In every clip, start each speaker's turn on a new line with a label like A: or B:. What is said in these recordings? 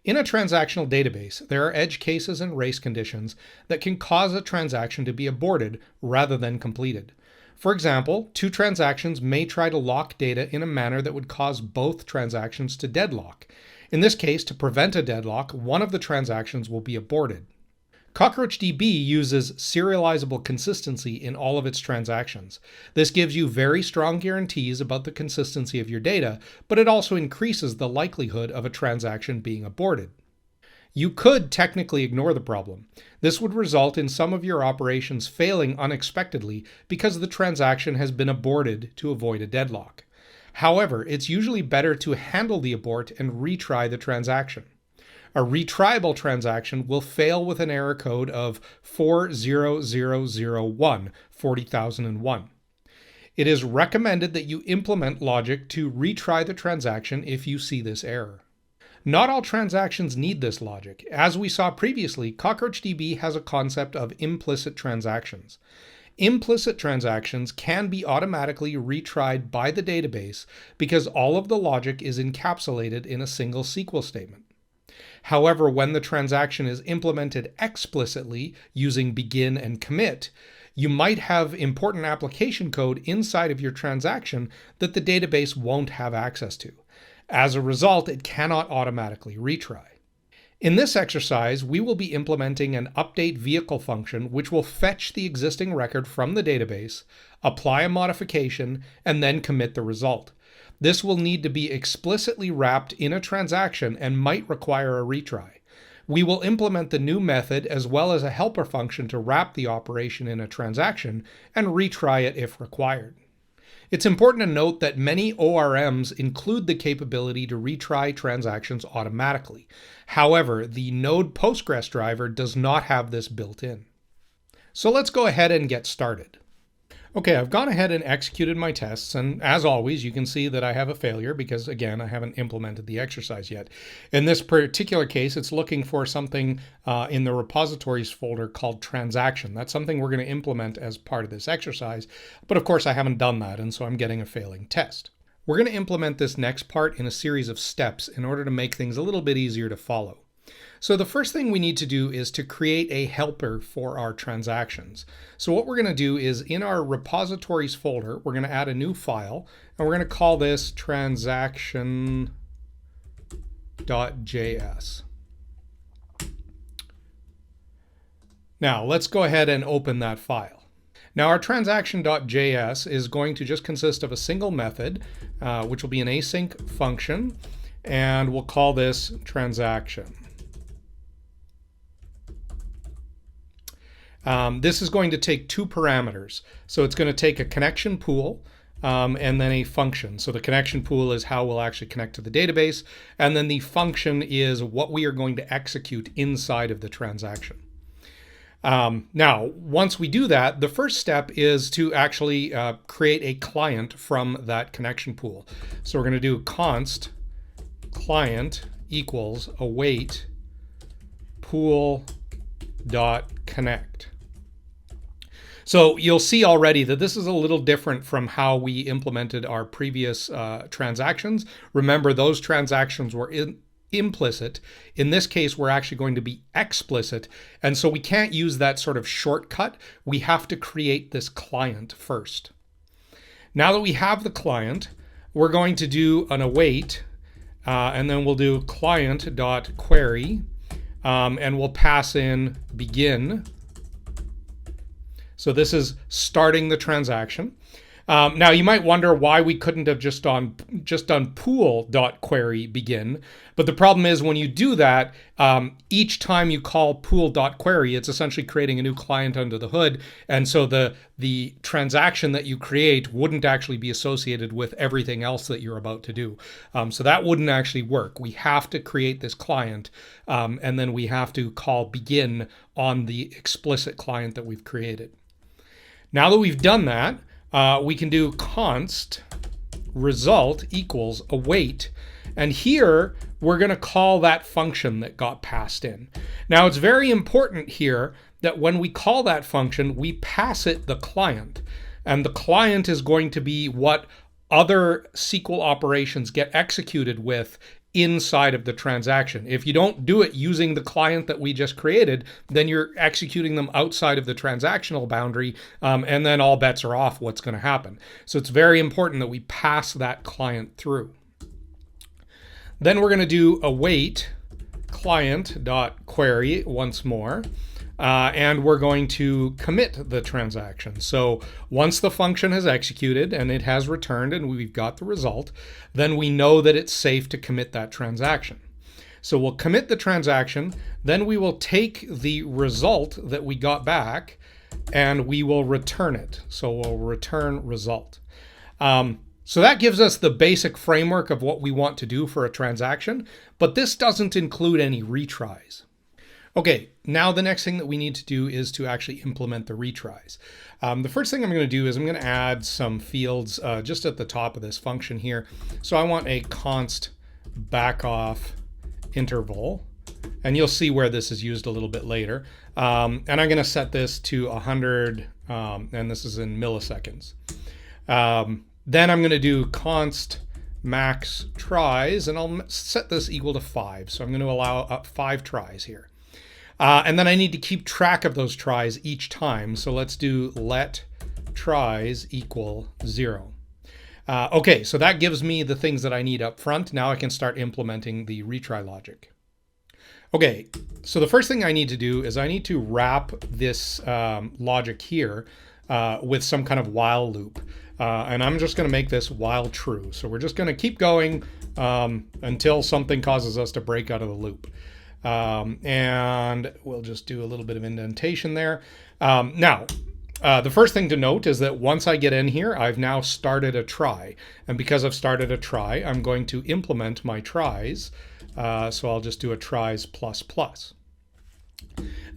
A: In a transactional database, there are edge cases and race conditions that can cause a transaction to be aborted rather than completed. For example, two transactions may try to lock data in a manner that would cause both transactions to deadlock. In this case, to prevent a deadlock, one of the transactions will be aborted. CockroachDB uses serializable consistency in all of its transactions. This gives you very strong guarantees about the consistency of your data, but it also increases the likelihood of a transaction being aborted. You could technically ignore the problem. This would result in some of your operations failing unexpectedly because the transaction has been aborted to avoid a deadlock. However, it's usually better to handle the abort and retry the transaction. A retryable transaction will fail with an error code of 40001, 40,001. It is recommended that you implement logic to retry the transaction if you see this error. Not all transactions need this logic. As we saw previously, CockroachDB has a concept of implicit transactions. Implicit transactions can be automatically retried by the database because all of the logic is encapsulated in a single SQL statement. However, when the transaction is implemented explicitly using begin and commit, you might have important application code inside of your transaction that the database won't have access to. As a result, it cannot automatically retry. In this exercise, we will be implementing an update vehicle function which will fetch the existing record from the database, apply a modification, and then commit the result. This will need to be explicitly wrapped in a transaction and might require a retry. We will implement the new method as well as a helper function to wrap the operation in a transaction and retry it if required. It's important to note that many ORMs include the capability to retry transactions automatically. However, the node-postgres driver does not have this built in. So let's go ahead and get started. Okay, I've gone ahead and executed my tests, and as always, you can see that I have a failure because, again, I haven't implemented the exercise yet. In this particular case, it's looking for something in the repositories folder called transaction. That's something we're going to implement as part of this exercise, but of course I haven't done that, and so I'm getting a failing test. We're going to implement this next part in a series of steps in order to make things a little bit easier to follow. So the first thing we need to do is to create a helper for our transactions. So what we're going to do is in our repositories folder, we're going to add a new file, and we're going to call this transaction.js. Now let's go ahead and open that file. Now our transaction.js is going to just consist of a single method, which will be an async function, and we'll call this transaction. This is going to take two parameters. So it's going to take a connection pool and then a function. So the connection pool is how we'll actually connect to the database. And then the function is what we are going to execute inside of the transaction. Now, once we do that, the first step is to actually create a client from that connection pool. So we're going to do const client equals await pool.connect. So you'll see already that this is a little different from how we implemented our previous transactions. Remember, those transactions were implicit. In this case, we're actually going to be explicit. And so we can't use that sort of shortcut. We have to create this client first. Now that we have the client, we're going to do an await, and then we'll do client.query, and we'll pass in begin. So this is starting the transaction. Now you might wonder why we couldn't have just done pool.query begin. But the problem is when you do that, each time you call pool.query, it's essentially creating a new client under the hood. And so the transaction that you create wouldn't actually be associated with everything else that you're about to do. So that wouldn't actually work. We have to create this client, and then we have to call begin on the explicit client that we've created. Now that we've done that, we can do const result equals await. And here we're going to call that function that got passed in. Now it's very important here that when we call that function, we pass it the client. And the client is going to be what other SQL operations get executed with inside of the transaction. If you don't do it using the client that we just created, then you're executing them outside of the transactional boundary, and then all bets are off what's going to happen. So it's very important that we pass that client through. Then we're going to do await client.query once more. And we're going to commit the transaction. So once the function has executed and it has returned and we've got the result, then we know that it's safe to commit that transaction. So we'll commit the transaction, then we will take the result that we got back and we will return it. So we'll return result. So that gives us the basic framework of what we want to do for a transaction, but this doesn't include any retries. Okay, now the next thing that we need to do is to actually implement the retries. The first thing I'm going to do is I'm going to add some fields just at the top of this function here. So I want a const backoff interval, and you'll see where this is used a little bit later. And I'm going to set this to 100, and this is in milliseconds. Then I'm going to do const max tries, and I'll set this equal to 5. So I'm going to allow 5 tries here. And then I need to keep track of those tries each time. So let's do let tries equal 0. Okay, so that gives me the things that I need up front. Now I can start implementing the retry logic. Okay, so the first thing I need to do is I need to wrap this logic here with some kind of while loop. And I'm just going to make this while true. So we're just going to keep going until something causes us to break out of the loop. And we'll just do a little bit of indentation there. Now, the first thing to note is that once I get in here, I've now started a try. And because I've started a try, I'm going to implement my tries. So I'll just do a tries ++.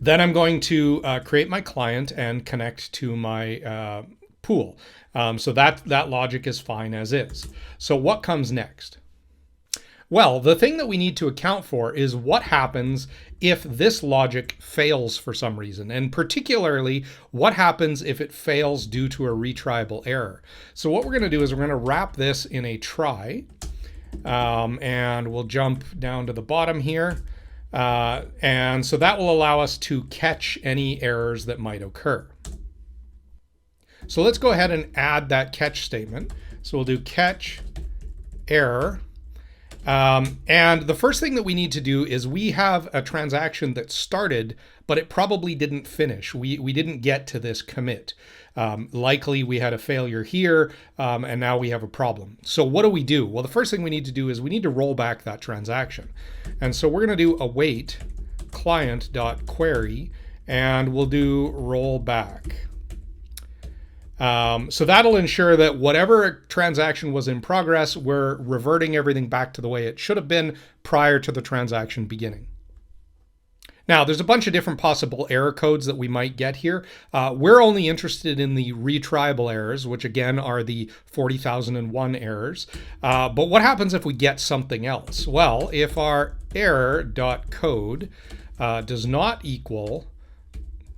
A: Then I'm going to create my client and connect to my pool. So that logic is fine as is. So what comes next? Well, the thing that we need to account for is what happens if this logic fails for some reason, and particularly what happens if it fails due to a retriable error. So what we're going to do is we're going to wrap this in a try, and we'll jump down to the bottom here. And so that will allow us to catch any errors that might occur. So let's go ahead and add that catch statement. So we'll do catch error. And the first thing that we need to do is we have a transaction that started, but it probably didn't finish. We didn't get to this commit. Likely we had a failure here, and now we have a problem. So what do we do? Well, the first thing we need to do is we need to roll back that transaction. And so we're going to do await client.query, and we'll do rollback. So that'll ensure that whatever transaction was in progress, we're reverting everything back to the way it should have been prior to the transaction beginning. Now, there's a bunch of different possible error codes that we might get here. We're only interested in the retriable errors, which again are the 40,001 errors. But what happens if we get something else? Well, if our error.code does not equal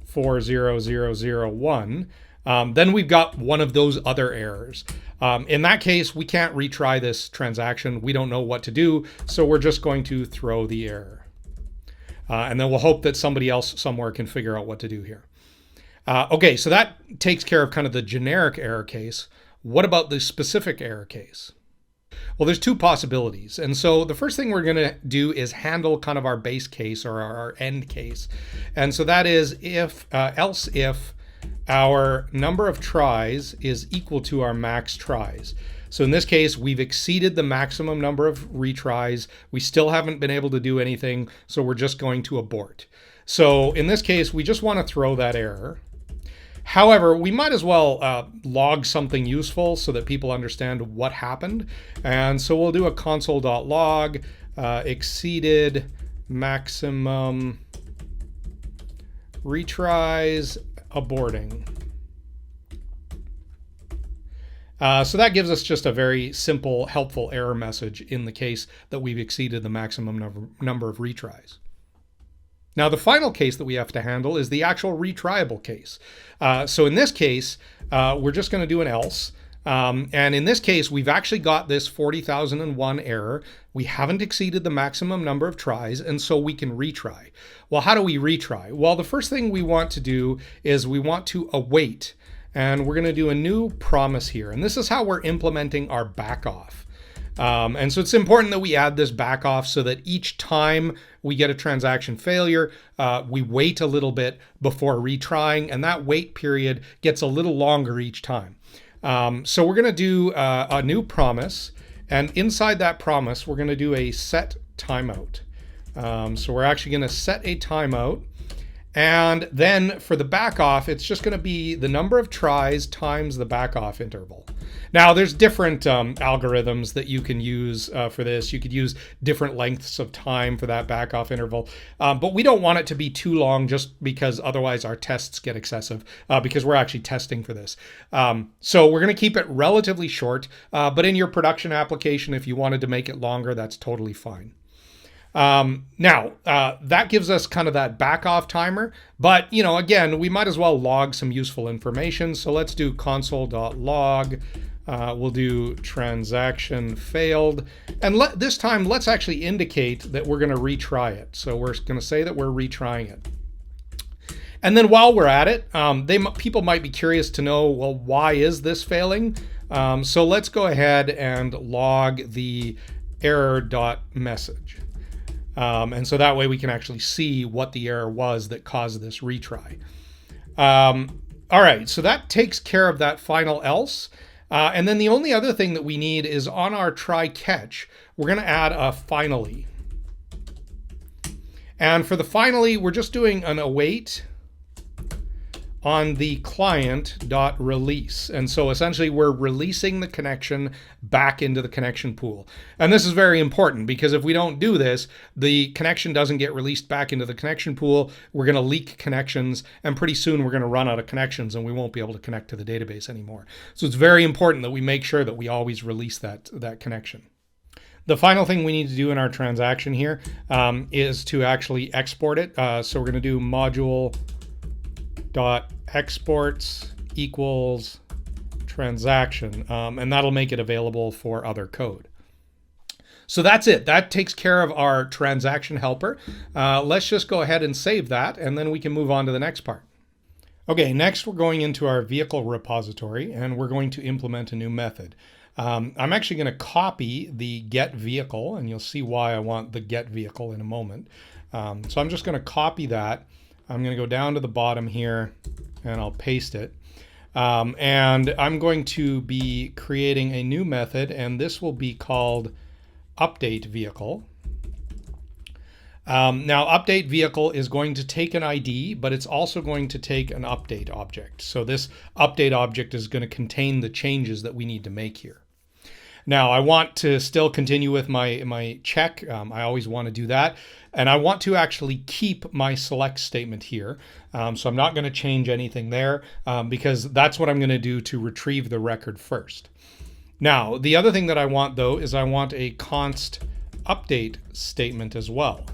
A: 40001, then we've got one of those other errors. In that case, we can't retry this transaction. We don't know what to do, so we're just going to throw the error. And then we'll hope that somebody else somewhere can figure out what to do here. Okay, so that takes care of kind of the generic error case. What about the specific error case? Well, there's two possibilities. And so the first thing we're going to do is handle kind of our base case or our end case. And so that is else if our number of tries is equal to our max tries. So in this case, we've exceeded the maximum number of retries. We still haven't been able to do anything, so we're just going to abort. So in this case, we just want to throw that error. However, we might as well log something useful so that people understand what happened. And so we'll do a console.log exceeded maximum retries aborting. So that gives us just a very simple, helpful error message in the case that we've exceeded the maximum number of retries. Now, the final case that we have to handle is the actual retriable case. So in this case, we're just going to do an else. And in this case, we've actually got this 40,001 error. We haven't exceeded the maximum number of tries, and so we can retry. Well, how do we retry? Well, the first thing we want to do is we want to await, and we're going to do a new promise here. And this is how we're implementing our backoff. And so it's important that we add this backoff so that each time we get a transaction failure, we wait a little bit before retrying, and that wait period gets a little longer each time. So we're going to do a new promise, and inside that promise, we're going to do a set timeout. So we're actually going to set a timeout, and then for the backoff, it's just going to be the number of tries times the backoff interval. Now, there's different algorithms that you can use for this. You could use different lengths of time for that backoff interval, but we don't want it to be too long just because otherwise our tests get excessive because we're actually testing for this. So we're going to keep it relatively short, but in your production application, if you wanted to make it longer, that's totally fine. Now, that gives us kind of that backoff timer, but again, we might as well log some useful information. So let's do console.log. We'll do transaction failed. And this time, let's actually indicate that we're going to retry it. So we're going to say that we're retrying it. And then while we're at it, people might be curious to know, well, why is this failing? So let's go ahead and log the error.message. And so that way we can actually see what the error was that caused this retry. All right, so that takes care of that final else. And then the only other thing that we need is on our try catch, we're going to add a finally. And for the finally, we're just doing an await on the client.release. And so essentially we're releasing the connection back into the connection pool. And this is very important because if we don't do this, the connection doesn't get released back into the connection pool. We're going to leak connections, and pretty soon we're going to run out of connections and we won't be able to connect to the database anymore. So it's very important that we make sure that we always release that connection. The final thing we need to do in our transaction here is to actually export it. So we're going to do module.exports equals transaction, and that'll make it available for other code. So that's it. That takes care of our transaction helper. Let's just go ahead and save that, and then we can move on to the next part. Okay, next we're going into our vehicle repository, and we're going to implement a new method. I'm actually going to copy the get vehicle, and you'll see why I want the get vehicle in a moment. So I'm just going to copy that. I'm going to go down to the bottom here and I'll paste it. And I'm going to be creating a new method, and this will be called update vehicle. Now, update vehicle is going to take an ID, but it's also going to take an update object. So this update object is going to contain the changes that we need to make here. Now, I want to still continue with my check. I always want to do that. And I want to actually keep my select statement here. So I'm not going to change anything there because that's what I'm going to do to retrieve the record first. Now, the other thing that I want, though, is I want a const update statement as well.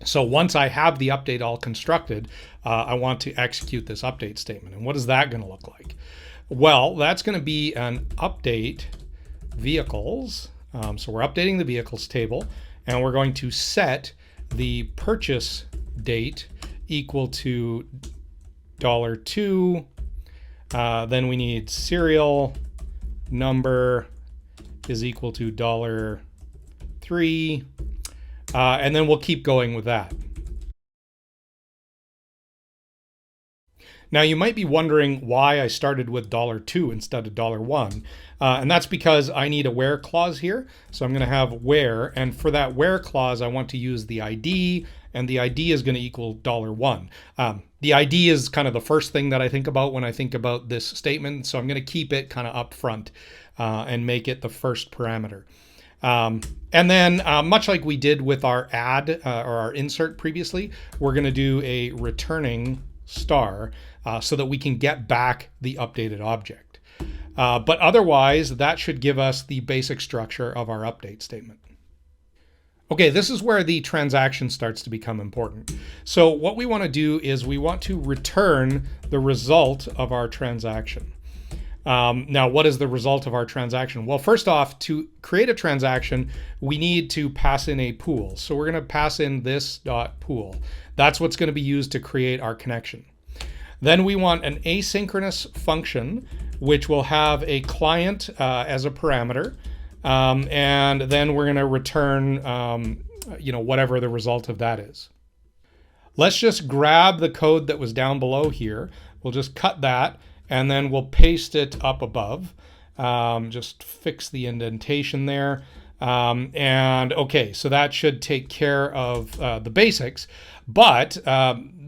A: So once I have the update all constructed, I want to execute this update statement. And what is that going to look like? Well, that's going to be an update vehicles. So we're updating the vehicles table, and we're going to set the purchase date equal to $2. Then we need serial number is equal to $3. And then we'll keep going with that. Now, you might be wondering why I started with $2 instead of $1. And that's because I need a where clause here. So I'm going to have where, and for that where clause, I want to use the ID, and the ID is going to equal $1. The ID is kind of the first thing that I think about when I think about this statement. So I'm going to keep it kind of up front and make it the first parameter. And then much like we did with our add or our insert previously, we're going to do a returning star so that we can get back the updated object. But otherwise, that should give us the basic structure of our update statement. Okay, this is where the transaction starts to become important. So what we want to do is we want to return the result of our transaction. Now, what is the result of our transaction? Well, first off, to create a transaction, we need to pass in a pool. So we're going to pass in this dot pool. That's what's going to be used to create our connection. Then we want an asynchronous function, which will have a client as a parameter. And then we're going to return, whatever the result of that is. Let's just grab the code that was down below here. We'll just cut that, and then we'll paste it up above. Just fix the indentation there. And okay, so that should take care of the basics, but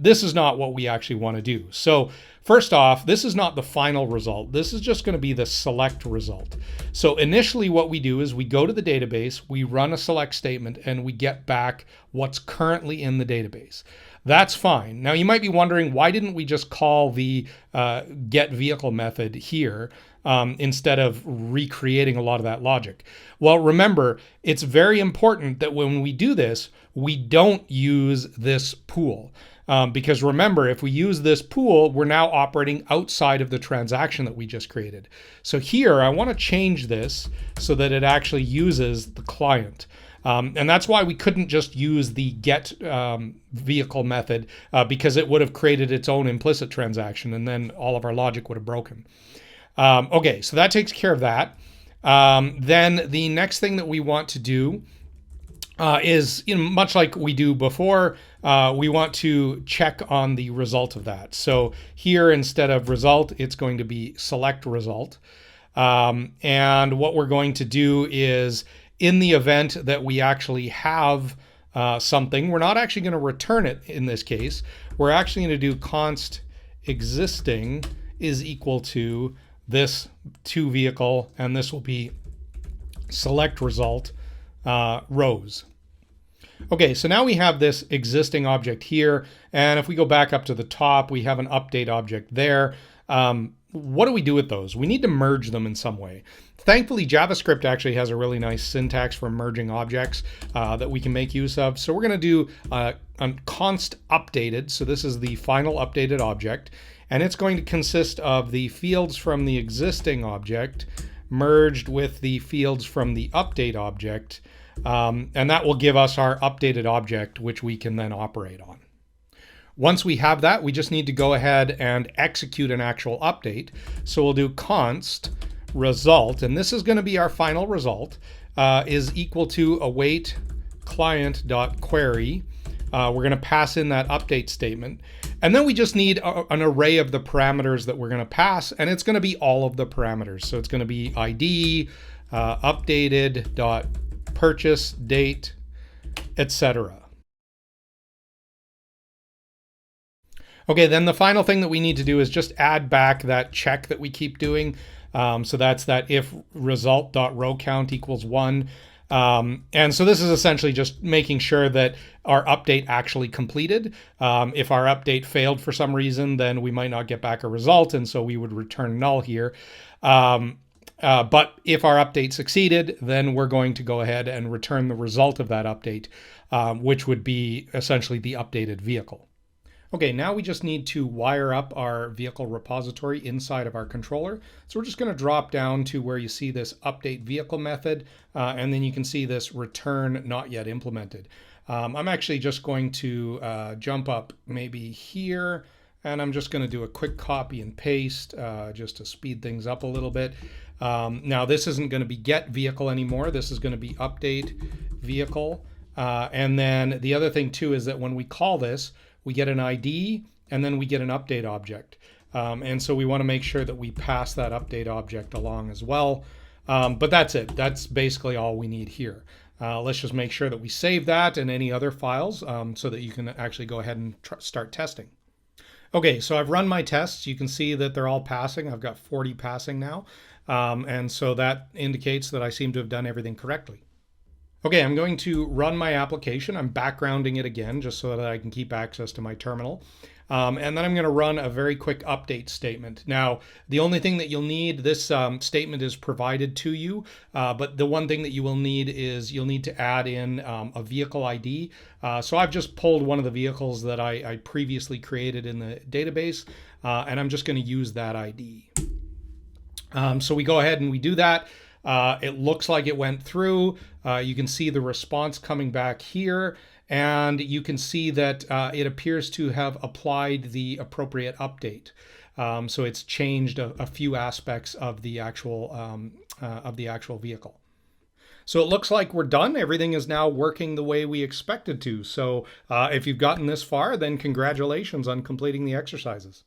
A: this is not what we actually want to do. So first off, this is not the final result. This is just going to be the select result. So initially what we do is we go to the database, we run a select statement, and we get back what's currently in the database. That's fine. Now you might be wondering, why didn't we just call the get vehicle method here instead of recreating a lot of that logic? Well, remember, it's very important that when we do this, we don't use this pool. Because remember, if we use this pool, we're now operating outside of the transaction that we just created. So here, I want to change this so that it actually uses the client. And that's why we couldn't just use the get vehicle method because it would have created its own implicit transaction, and then all of our logic would have broken. Okay, so that takes care of that. Then the next thing that we want to do is, much like we do before, we want to check on the result of that. So here, instead of result, it's going to be select result. And what we're going to do is, in the event that we actually have something, we're not actually going to return it in this case. We're actually going to do const existing is equal to this to vehicle, and this will be select result rows. Okay, so now we have this existing object here, and if we go back up to the top, we have an update object there. What do we do with those? We need to merge them in some way. Thankfully, JavaScript actually has a really nice syntax for merging objects that we can make use of. So we're going to do a const updated. So this is the final updated object, and it's going to consist of the fields from the existing object merged with the fields from the update object. And that will give us our updated object, which we can then operate on. Once we have that, we just need to go ahead and execute an actual update. So we'll do const result, and this is going to be our final result, is equal to await client.query. We're going to pass in that update statement. And then we just need an array of the parameters that we're going to pass, and it's going to be all of the parameters. So it's going to be ID, updated, dot purchase, date, etc. Okay, then the final thing that we need to do is just add back that check that we keep doing. So that's that if result.rowCount equals 1. And so this is essentially just making sure that our update actually completed. If our update failed for some reason, then we might not get back a result, and so we would return null here. But if our update succeeded, then we're going to go ahead and return the result of that update, which would be essentially the updated vehicle. Okay, now we just need to wire up our vehicle repository inside of our controller. So we're just going to drop down to where you see this update vehicle method, and then you can see this return not yet implemented. I'm actually just going to jump up maybe here, and I'm just going to do a quick copy and paste just to speed things up a little bit. Now this isn't going to be get vehicle anymore. This is going to be update vehicle. And then the other thing too is that when we call this, we get an ID and then we get an update object. And so we want to make sure that we pass that update object along as well. But that's it. That's basically all we need here. Let's just make sure that we save that and any other files so that you can actually go ahead and start testing. Okay, so I've run my tests. You can see that they're all passing. I've got 40 passing now. And so that indicates that I seem to have done everything correctly. Okay, I'm going to run my application. I'm backgrounding it again just so that I can keep access to my terminal. And then I'm going to run a very quick update statement. Now, the only thing that you'll need, this statement is provided to you, but the one thing that you will need is you'll need to add in a vehicle ID. So I've just pulled one of the vehicles that I previously created in the database, and I'm just going to use that ID. So we go ahead and we do that. It looks like it went through. You can see the response coming back here, and you can see that it appears to have applied the appropriate update. So it's changed a few aspects of the actual vehicle. So it looks like we're done. Everything is now working the way we expected to. So if you've gotten this far, then congratulations on completing the exercises.